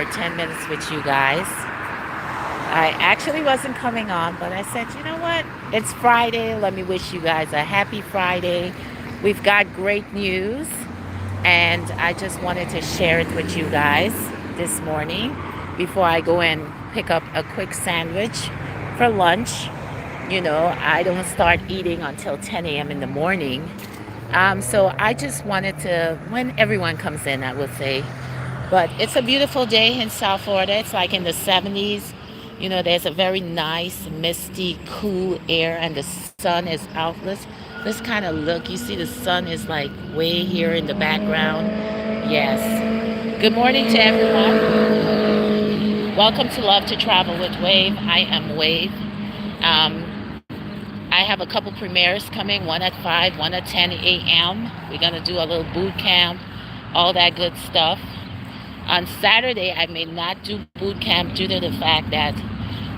for 10 minutes with you guys. I actually wasn't coming on, but I said, you know what? It's Friday. Let me wish you guys a happy Friday. We've got great news, and I just wanted to share it with you guys this morning before I go and pick up a quick sandwich for lunch. I don't start eating until 10 a.m. in the morning. So I just wanted to, when everyone comes in, I will say, but it's a beautiful day in South Florida. It's like in the 70s. There's a very nice, misty, cool air, and the sun is out. Let's kind of look. You see, the sun is like way here in the background. Yes. Good morning to everyone. Welcome to Love to Travel with Wave. I am Wave. I have a couple premieres coming, one at 5, one at 10 a.m. We're going to do a little boot camp, all that good stuff. On Saturday, I may not do boot camp due to the fact that,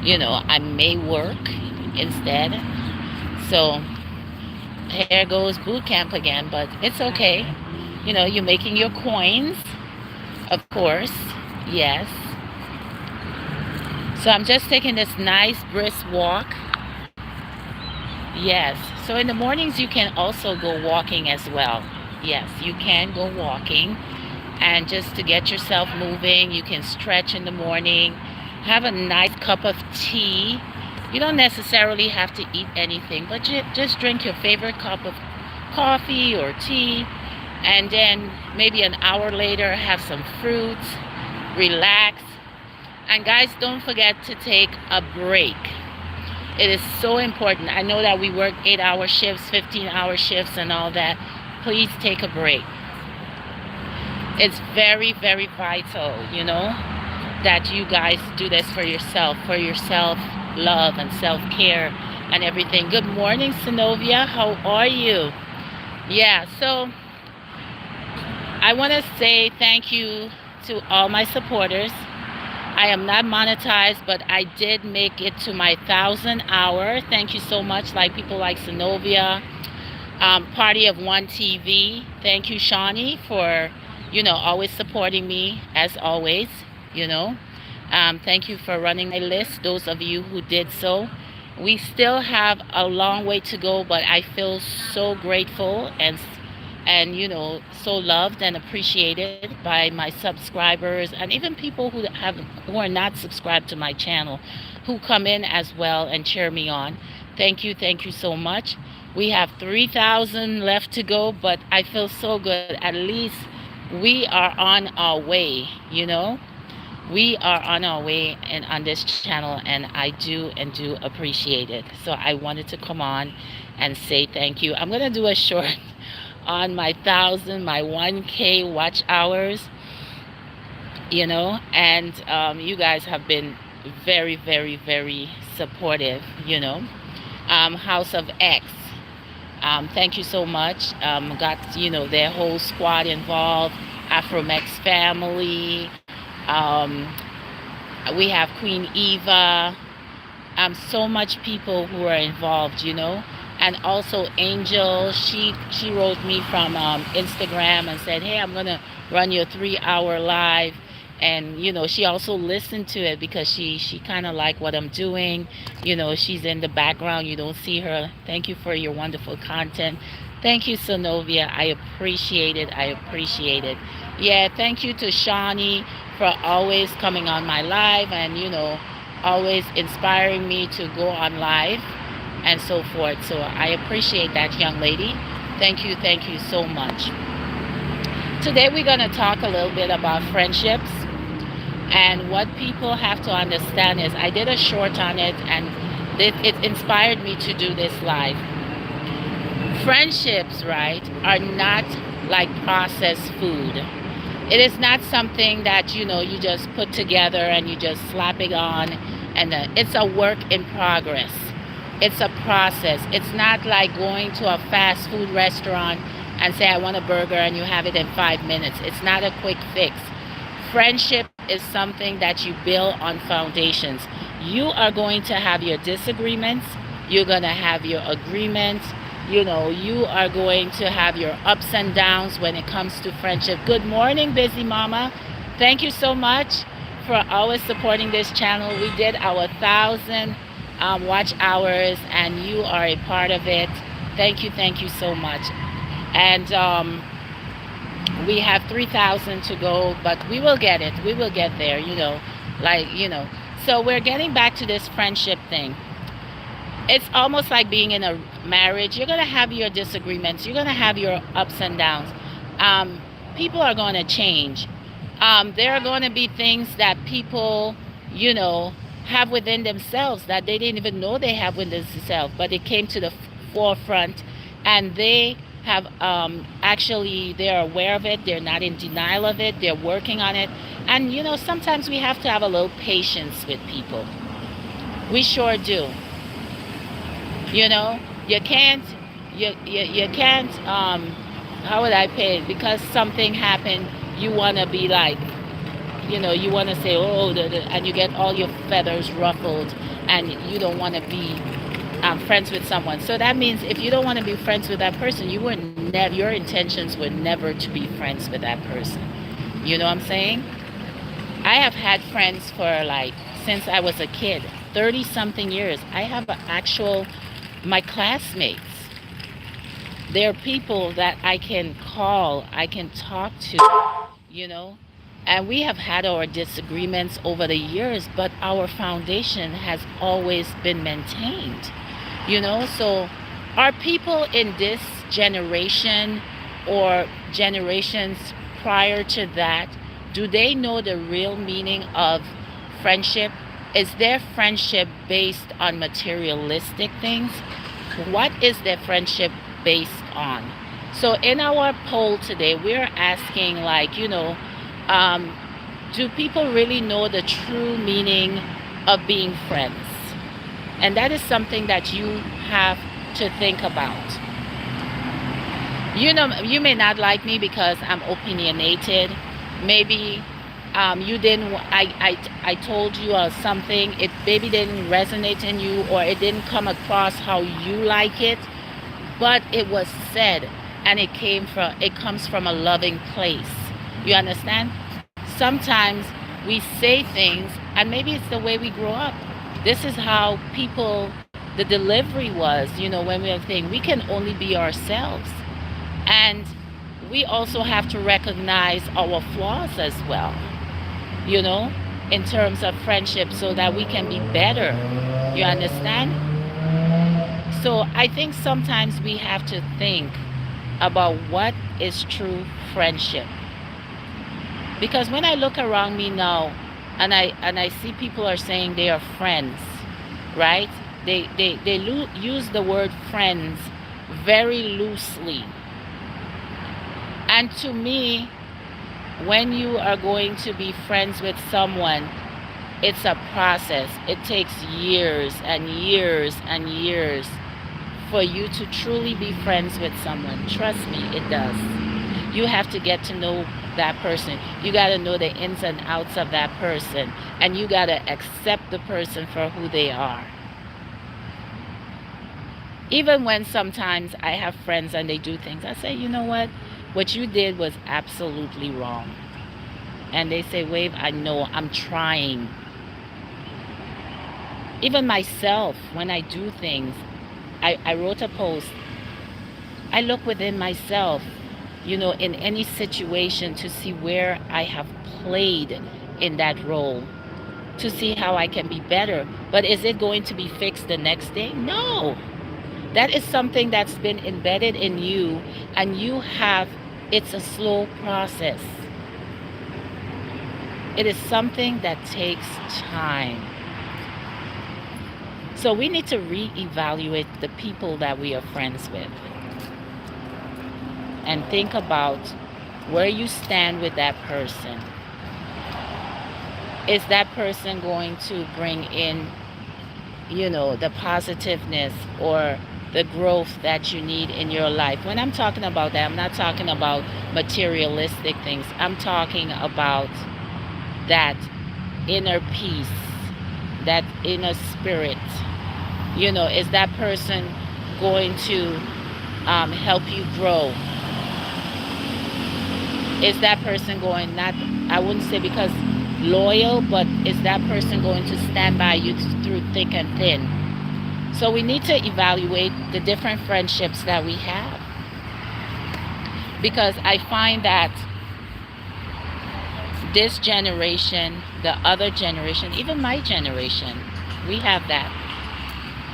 I may work instead. So here goes boot camp again, but it's okay. You're making your coins, of course. Yes. So I'm just taking this nice brisk walk. Yes. So in the mornings, you can also go walking as well. Yes, you can go walking. And just to get yourself moving, you can stretch in the morning, have a nice cup of tea. You don't necessarily have to eat anything, but just drink your favorite cup of coffee or tea, and then maybe an hour later have some fruits, relax. And guys, don't forget to take a break. It is so important. I know that we work 8-hour shifts, 15-hour shifts and all that. Please take a break. It's very, very vital, that you guys do this for yourself love and self-care and everything. Good morning, Synovia. How are you? Yeah, so I want to say thank you to all my supporters. I am not monetized, but I did make it to my 1,000 hour. Thank you so much, like people like Synovia, Party of One TV. Thank you, Shawnee, for always supporting me as always. Thank you for running my list, those of you who did so. We still have a long way to go, but I feel so grateful and so loved and appreciated by my subscribers, and even people who are not subscribed to my channel, who come in as well and cheer me on. Thank you so much. We have 3,000 left to go, but I feel so good. At least we are on our way. We are on our way and on this channel, and I do appreciate it. So I wanted to come on and say thank you. I'm gonna do a short on my 1K watch hours, and you guys have been very, very, very supportive. House of X, thank you so much. Got their whole squad involved. Afromex family. We have Queen Eva. So much people who are involved, and also Angel. She wrote me from Instagram and said, hey, I'm gonna run your 3-hour live. And she also listened to it because she kind of like what I'm doing. She's in the background, you don't see her. Thank you for your wonderful content. Thank you, Synovia. I appreciate it. Yeah, thank you to Shawnee for always coming on my live and always inspiring me to go on live and so forth. So I appreciate that, young lady. Thank you so much. Today we're going to talk a little bit about friendships. And what people have to understand is, I did a short on it, and it inspired me to do this live. Friendships, right, are not like processed food. It is not something that, you just put together and you just slap it on. And it's a work in progress. It's a process. It's not like going to a fast food restaurant and say, I want a burger, and you have it in 5 minutes. It's not a quick fix. Friendship is something that you build on foundations. You are going to have your disagreements. You're going to have your agreements. You are going to have your ups and downs when it comes to friendship. Good morning, busy mama. Thank you so much for always supporting this channel. We did our 1,000 watch hours, and you are a part of it. Thank you so much. And we have 3,000 to go, but we will get it. We will get there, So we're getting back to this friendship thing. It's almost like being in a marriage. You're going to have your disagreements. You're going to have your ups and downs. People are going to change. There are going to be things that people, have within themselves that they didn't even know they have within themselves, but it came to the forefront, and they have actually, they're aware of it. They're not in denial of it. They're working on it. And, sometimes we have to have a little patience with people. We sure do. You can't, you can't, how would I pay it? Because something happened, you want to be like, you want to say, oh, and you get all your feathers ruffled, and you don't want to be friends with someone. So that means if you don't want to be friends with that person, your intentions were never to be friends with that person. You know what I'm saying? I have had friends for since I was a kid, 30 something years. I have my classmates. They're people that I can call, I can talk to, and we have had our disagreements over the years, but our foundation has always been maintained, So are people in this generation or generations prior to that, do they know the real meaning of friendship? Is their friendship based on materialistic things? What is their friendship based on? So in our poll today, we're asking do people really know the true meaning of being friends? And that is something that you have to think about. You may not like me because I'm opinionated. Maybe you didn't, I told you something, it maybe didn't resonate in you, or it didn't come across how you like it, but it was said, and it comes from a loving place. You understand? Sometimes we say things, and maybe it's the way we grow up. This is how the delivery was, when we have things, we can only be ourselves. And we also have to recognize our flaws as well, in terms of friendship, so that we can be better. You understand? So I think sometimes we have to think about what is true friendship. Because when I look around me now, and I see people are saying they are friends, right? They use the word friends very loosely. And to me, when you are going to be friends with someone, it's a process. It takes years and years and years for you to truly be friends with someone. Trust me, it does. You have to get to know that person. You got to know the ins and outs of that person, and you got to accept the person for who they are. Even when sometimes I have friends and they do things, I say, you know what you did was absolutely wrong. And they say, Wave, I know, I'm trying. Even myself, when I do things, I wrote a post, I look within myself, in any situation, to see where I have played in that role, to see how I can be better. But is it going to be fixed the next day? No. That is something that's been embedded in you, and it's a slow process. It is something that takes time. So we need to reevaluate the people that we are friends with, and think about where you stand with that person. Is that person going to bring in, the positiveness or the growth that you need in your life? When I'm talking about that, I'm not talking about materialistic things. I'm talking about that inner peace, that inner spirit. Is that person going to help you grow? Is that person going, I wouldn't say, because loyal, but is that person going to stand by you through thick and thin? So we need to evaluate the different friendships that we have, because I find that this generation, the other generation, even my generation, we have that.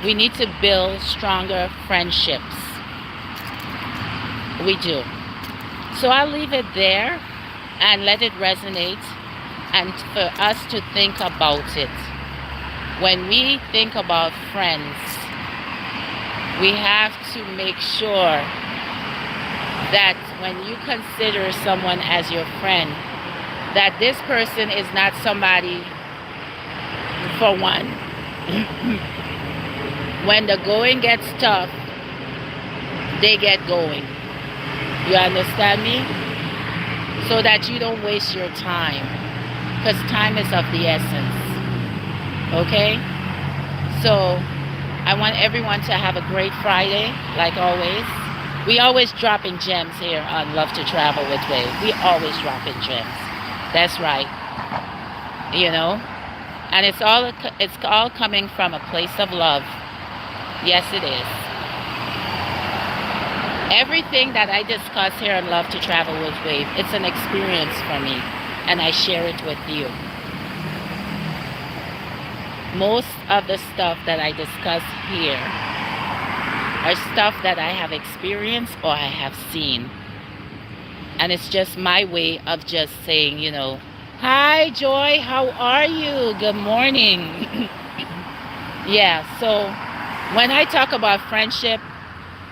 We need to build stronger friendships. We do. So I'll leave it there and let it resonate, and for us to think about it. When we think about friends, we have to make sure that when you consider someone as your friend, that this person is not somebody, for one, when the going gets tough, they get going. You understand me? So that you don't waste your time, because time is of the essence. Okay? So I want everyone to have a great Friday, like always. We always dropping gems here on Love to Travel with Wave. We always dropping gems. That's right. You know? And it's all coming from a place of love. Yes, it is. Everything that I discuss here on Love to Travel with Wave, it's an experience for me, and I share it with you. Most of the stuff that I discuss here are stuff that I have experienced or I have seen. And it's just my way of just saying, you know, hi Joy, how are you? Good morning. Yeah, so when I talk about friendship,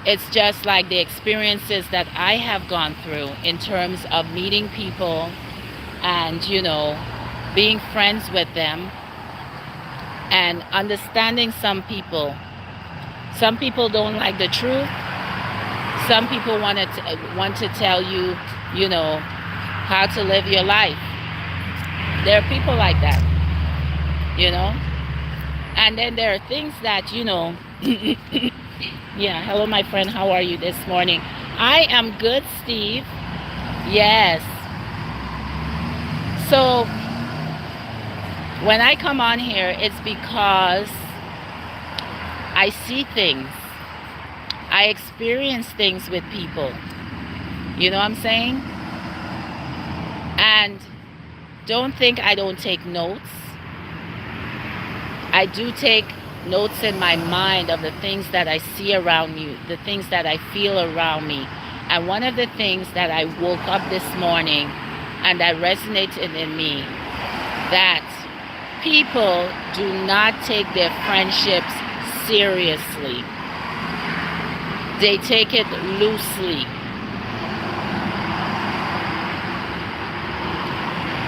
it's just like the experiences that I have gone through in terms of meeting people and, you know, being friends with them and understanding some people. Some people don't like the truth. Some people want to tell you, you know, how to live your life. There are people like that, you know. And then there are things that, you know, yeah, hello my friend, how are you this morning? I am good, Steve. Yes. So when I come on here, it's because I see things. I experience things with people. You know what I'm saying? And don't think I don't take notes. I do take notes in my mind of the things that I see around me, the things that I feel around me. And one of the things that I woke up this morning and that resonated in me, that people do not take their friendships seriously. They take it loosely.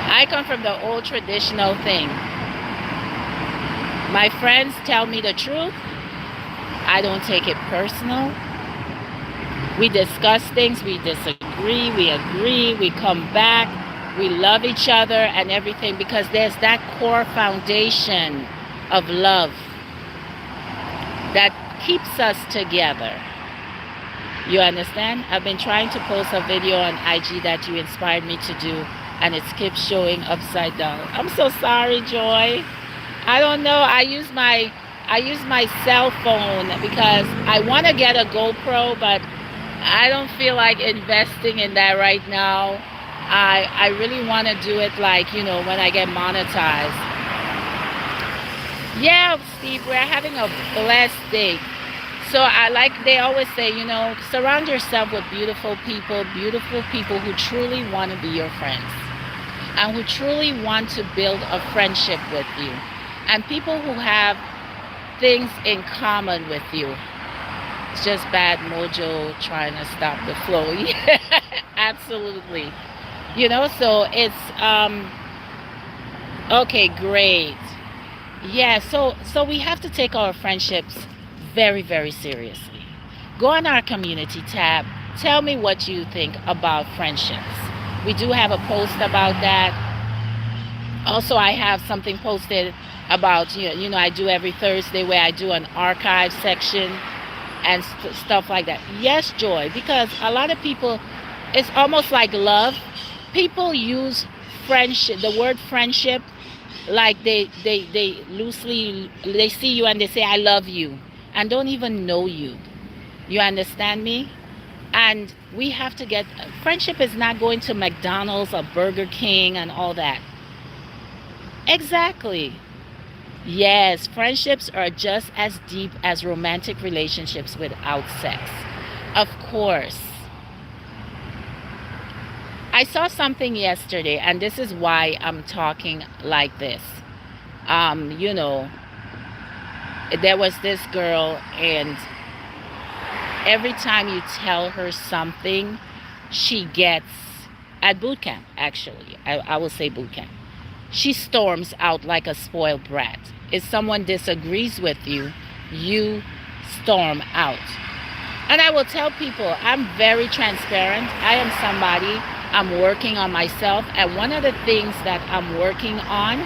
I come from the old traditional thing. My friends tell me the truth. I don't take it personal. We discuss things, we disagree, we agree, we come back, we love each other and everything, because there's that core foundation of love that keeps us together. You understand? I've been trying to post a video on IG that you inspired me to do, and it keeps showing upside down. I'm so sorry, Joy. I don't know. I use my cell phone because I want to get a GoPro, but I don't feel like investing in that right now. I really want to do it, like, you know, when I get monetized. Yeah, Steve, we're having a blessed day. So they always say, you know, surround yourself with beautiful people who truly want to be your friends and who truly want to build a friendship with you, and people who have things in common with you. It's just bad mojo trying to stop the flow. Yeah, absolutely. You know, so it's okay, great. Yeah, so we have to take our friendships very, very seriously. Go on our community tab. Tell me what you think about friendships. We do have a post about that. Also, I have something posted about, you know, I do every Thursday where I do an archive section and stuff like that. Yes, Joy, because a lot of people, it's almost like love. People use friendship, the word friendship, like they loosely, they see you and they say I love you and don't even know you. You understand me? And we have to get, friendship is not going to McDonald's or Burger King and all that. Exactly. Yes, friendships are just as deep as romantic relationships without sex. Of course. I saw something yesterday, and this is why I'm talking like this. You know, there was this girl, and every time you tell her something, she gets, at boot camp, actually, I will say boot camp, she storms out like a spoiled brat. If someone disagrees with you, you storm out. And I will tell people, I'm very transparent. I am somebody, I'm working on myself. And one of the things that I'm working on,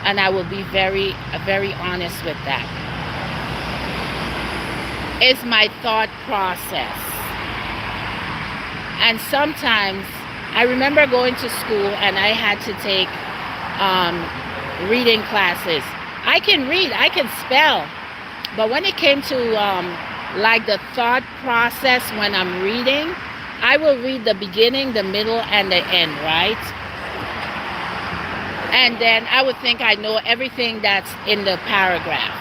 and I will be very, very honest with that, is my thought process. And sometimes, I remember going to school and I had to take reading classes. I can read, I can spell, but when it came to like the thought process when I'm reading, I will read the beginning, the middle, and the end, right? And then I would think I know everything that's in the paragraph.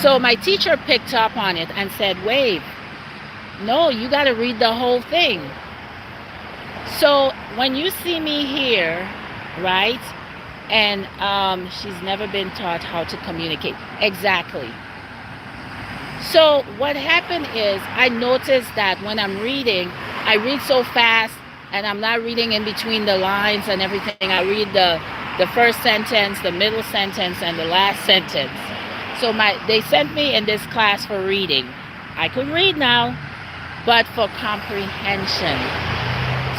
So my teacher picked up on it and said, Wave, no, you got to read the whole thing. So when you see me here, right, and she's never been taught how to communicate. Exactly. So what happened is I noticed that when I'm reading, I read so fast and I'm not reading in between the lines and everything. I read the first sentence, the middle sentence, and the last sentence. So they sent me in this class for reading. I could read now, but for comprehension.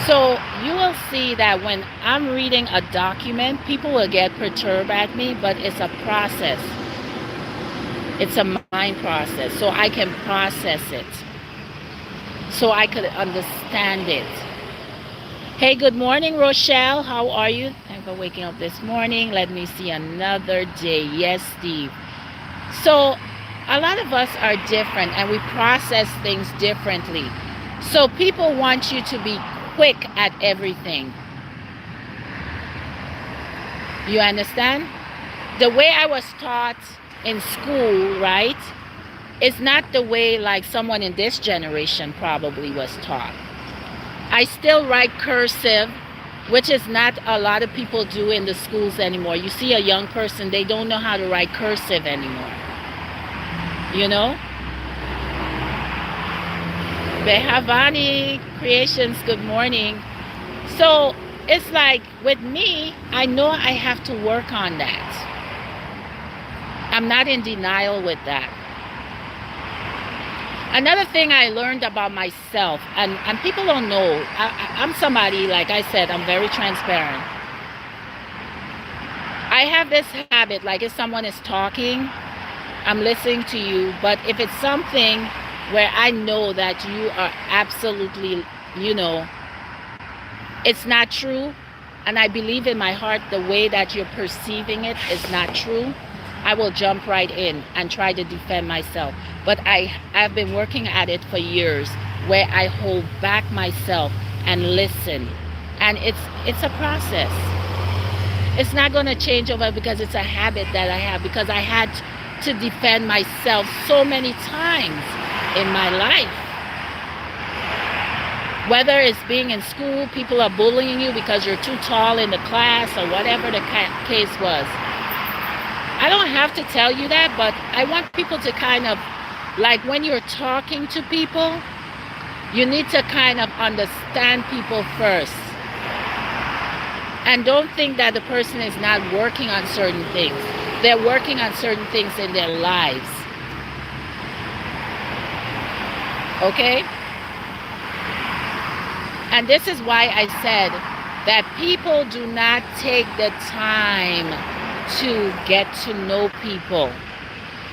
So you will see that when I'm reading a document, people will get perturbed at me, but it's a process. It's a mind process. So I can process it. So I could understand it. Hey, good morning, Rochelle. How are you? Thanks for waking up this morning. Let me see another day. Yes, Steve. So a lot of us are different and we process things differently. So people want you to be quick at everything. You understand? The way I was taught in school, right, is not the way like someone in this generation probably was taught. I still write cursive, which is not a lot of people do in the schools anymore. You see a young person, they don't know how to write cursive anymore. You know? Behavani Creations, good morning. So it's like with me, I know I have to work on that. I'm not in denial with that. Another thing I learned about myself, and people don't know, I'm somebody, like I said, I'm very transparent. I have this habit, like if someone is talking, I'm listening to you, but if it's something where I know that you are absolutely, you know, it's not true, and I believe in my heart the way that you're perceiving it is not true, I will jump right in and try to defend myself. But I've been working at it for years, where I hold back myself and listen. And it's a process. It's not going to change over because it's a habit that I have, because I had to defend myself so many times in my life. Whether it's being in school, people are bullying you because you're too tall in the class, or whatever the case was. I don't have to tell you that, but I want people to kind of, like when you're talking to people, you need to kind of understand people first. And don't think that the person is not working on certain things. They're working on certain things in their lives. Okay? And this is why I said that people do not take the time to get to know people.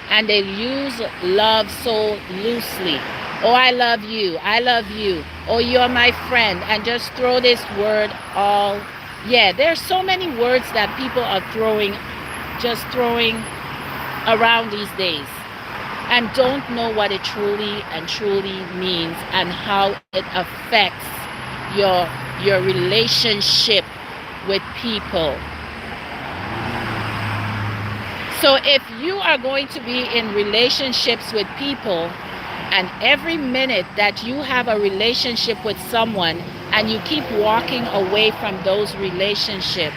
And they use love so loosely. Oh, I love you. I love you. Oh, you're my friend. And just throw this word all. Yeah, there's so many words that people are just throwing around these days, and don't know what it truly means, and how it affects your your relationship with people. So if you are going to be in relationships with people, and every minute that you have a relationship with someone and you keep walking away from those relationships,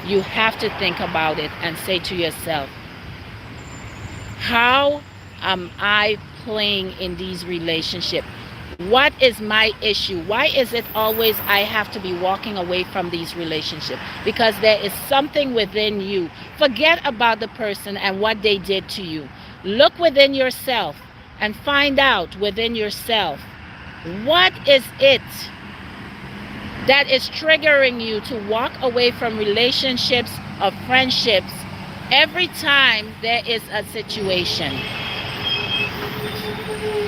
you have to think about it and say to yourself, how am I playing in these relationships? What is my issue? Why is it always I have to be walking away from these relationships? Because there is something within you. Forget about the person and what they did to you. Look within yourself and find out within yourself, what is it that is triggering you to walk away from relationships or friendships every time there is a situation.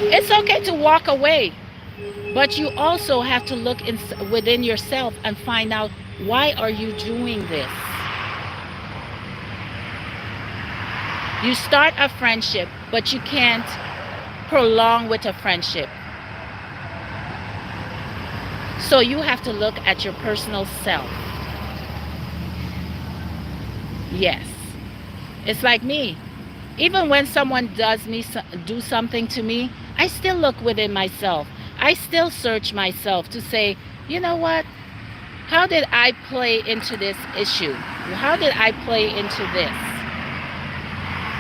It's okay to walk away, but you also have to look within yourself and find out, why are you doing this? You start a friendship, but you can't prolong with a friendship. So you have to look at your personal self. Yes. It's like me. Even when someone do something to me, I still look within myself. I still search myself to say, you know what? How did I play into this issue? How did I play into this?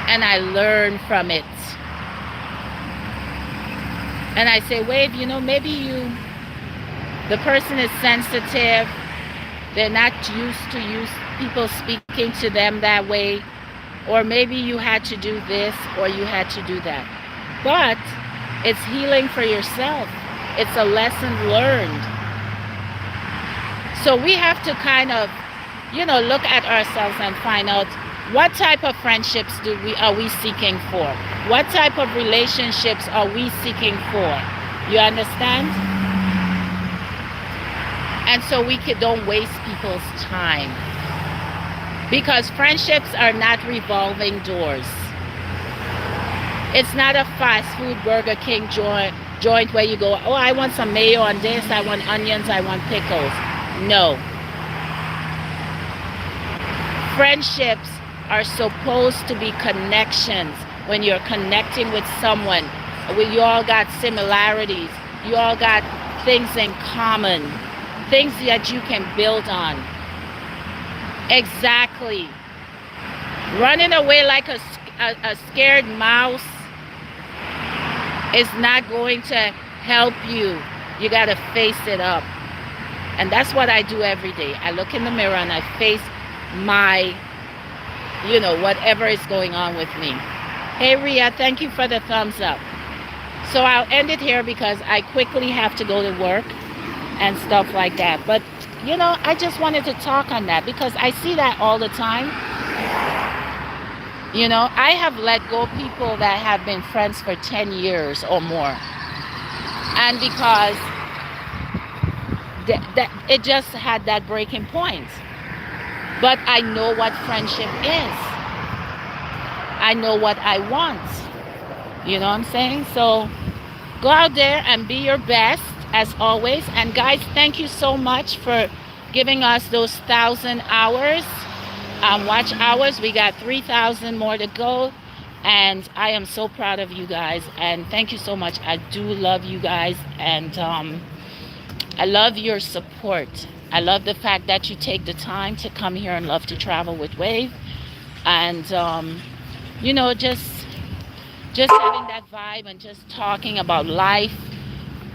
And I learn from it. And I say, wait, maybe the person is sensitive. They're not used to people speaking to them that way. Or maybe you had to do this, or you had to do that. But it's healing for yourself. It's a lesson learned. So we have to kind of, look at ourselves and find out, what type of friendships are we seeking for? What type of relationships are we seeking for? You understand? And so don't waste people's time. Because friendships are not revolving doors. It's not a fast food Burger King joint where you go, oh, I want some mayo on this, I want onions, I want pickles. No. Friendships are supposed to be connections. When you're connecting with someone, you all got similarities, you all got things in common, things that you can build on. Exactly. Running away like a scared mouse is not going to help you. You got to face it up. And that's what I do every day. I look in the mirror and I face my, whatever is going on with me. Hey, Ria, thank you for the thumbs up. So I'll end it here because I quickly have to go to work and stuff like that. But I just wanted to talk on that because I see that all the time. I have let go people that have been friends for 10 years or more. And because it just had that breaking point. But I know what friendship is. I know what I want. You know what I'm saying? So go out there and be your best as always. And guys, thank you so much for giving us those 1,000 hours, watch hours. We got 3,000 more to go. And I am so proud of you guys. And thank you so much. I do love you guys. And I love your support. I love the fact that you take the time to come here and love to travel with Wave. And, just having that vibe and just talking about life,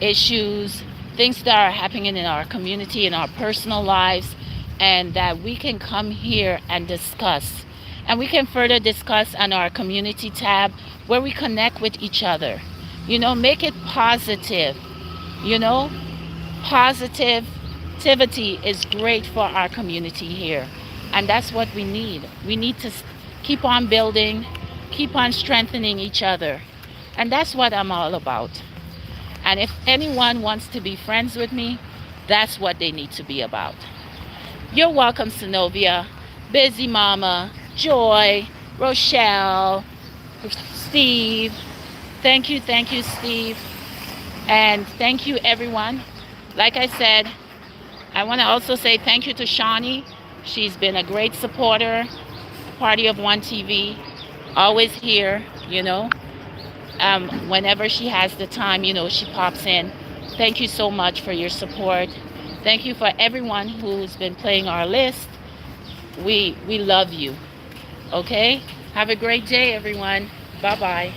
issues, things that are happening in our community, in our personal lives, and that we can come here and discuss. And we can further discuss on our community tab where we connect with each other. Make it positive. Positivity is great for our community here. And that's what we need. We need to keep on building, keep on strengthening each other. And that's what I'm all about. And if anyone wants to be friends with me, that's what they need to be about. You're welcome, Synovia, Busy Mama, Joy, Rochelle, Steve. Thank you, Steve. And thank you, everyone. Like I said, I want to also say thank you to Shawnee. She's been a great supporter, Party of One TV, always here, whenever she has the time, she pops in. Thank you so much for your support. Thank you for everyone who's been playing our list. We love you. Okay? Have a great day, everyone. Bye-bye.